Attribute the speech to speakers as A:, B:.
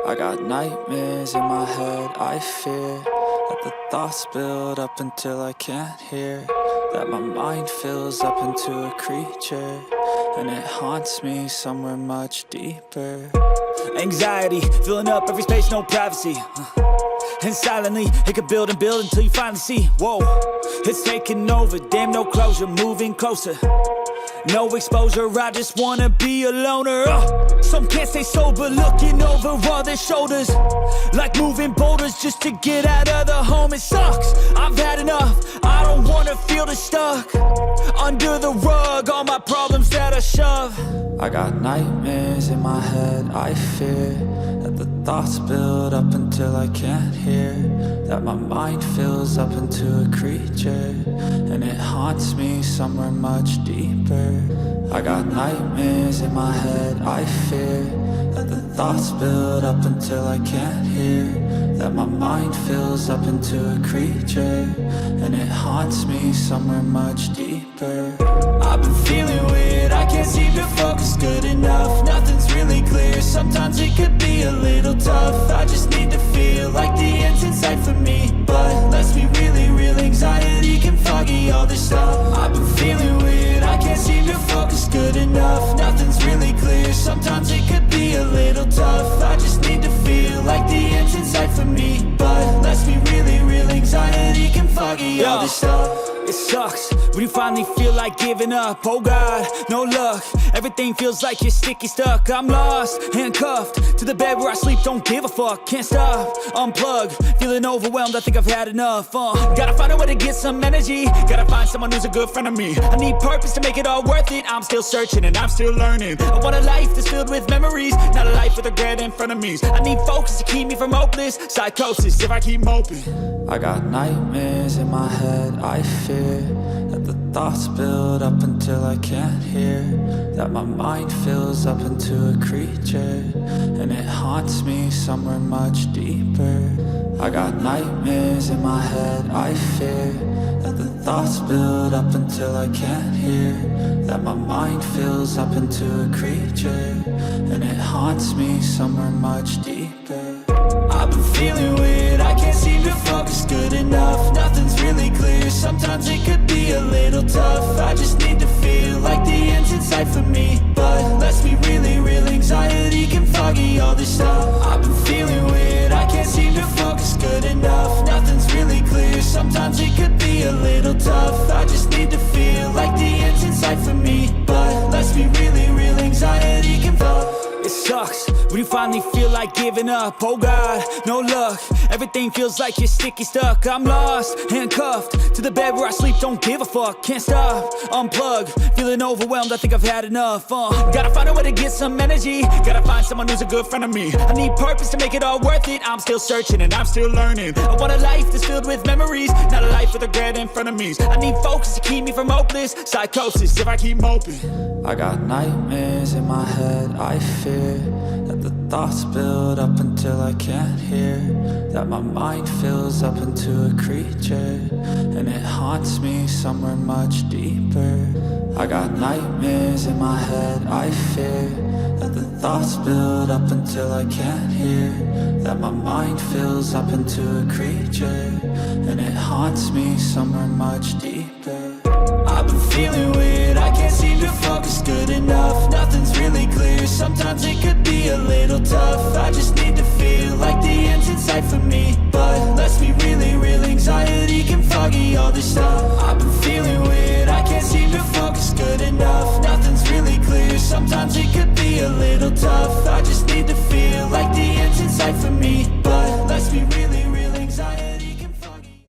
A: I got nightmares in my head, I fear that the thoughts build up until I can't hear, that my mind fills up into a creature, and it haunts me somewhere much deeper.
B: Anxiety, filling up every space, no privacy. And silently, it could build and build until you finally see, whoa, it's taking over, damn no closure, moving closer. No exposure, I just wanna be a loner. Some can't stay sober, looking over all their shoulders, like moving boulders just to get out of the home. It sucks, I've had enough, I don't wanna feel the stuck under the rug, all my problems that I shove.
A: I got nightmares in my head, I fear that the thoughts build up until I can't hear, that my mind fills up into a creature, and it haunts me somewhere much deeper. I got nightmares in my head, I fear that the thoughts build up until I can't hear, that my mind fills up into a creature, and it haunts me somewhere much deeper.
B: I've been feeling weird, I can't seem to focus good enough. Nothing's really clear, sometimes it could be a little tough. I just need to feel like the end's in sight for me, but let's be really real, anxiety can foggy all this stuff. I've been feeling weird, I can't seem to focus good enough. Nothing's really clear, sometimes it could be a little tough. I just need to feel like the end's in sight for me, but let's be really real, anxiety can foggy all this stuff. It sucks when you finally feel like giving up. Oh God, no luck, everything feels like you're sticky stuck. I'm lost, handcuffed to the bed where I sleep, don't give a fuck. Can't stop, unplug, feeling overwhelmed, I think I've had enough. Gotta find a way to get some energy, gotta find someone who's a good friend of me. I need purpose to make it all worth it, I'm still searching and I'm still learning. I want a life that's filled with memories, not a life with regret in front of me. I need focus to keep me from hopeless psychosis if I keep moping.
A: I got nightmares in my head, I fear that the thoughts build up until I can't hear, that my mind fills up into a creature, and it haunts me somewhere much deeper. I got nightmares in my head, I fear that the thoughts build up until I can't hear, that my mind fills up into a creature, and it haunts me somewhere much deeper.
B: I've been feeling weird, I can't seem to focus good enough. Nothing's really clear, sometimes it could be a little tough. I just need to feel like the end's in sight for me, but let's be really real, anxiety can foggy all this stuff. I've been feeling weird, I can't seem to focus good enough. Nothing's really clear, sometimes it could be a little tough. I just need to feel like the end's in sight for me, but let's be really real, anxiety can foggy. It sucks when you finally feel like giving up. Oh God, no luck, everything feels like you're sticky stuck. I'm lost, handcuffed to the bed where I sleep, don't give a fuck. Can't stop, unplug, feeling overwhelmed, I think I've had enough. Gotta find a way to get some energy, gotta find someone who's a good friend of me. I need purpose to make it all worth it, I'm still searching and I'm still learning. I want a life that's filled with memories, not a life with regret in front of me. I need focus to keep me from hopeless psychosis if I keep moping.
A: I got nightmares in my head, I fear that the thoughts build up until I can't hear, that my mind fills up into a creature, and it haunts me somewhere much deeper. I got nightmares in my head, I fear that the thoughts build up until I can't hear, that my mind fills up into a creature, and it haunts me somewhere much deeper.
B: I've been feeling weird, I can't seem to focus good enough. Nothing's really clear, sometimes it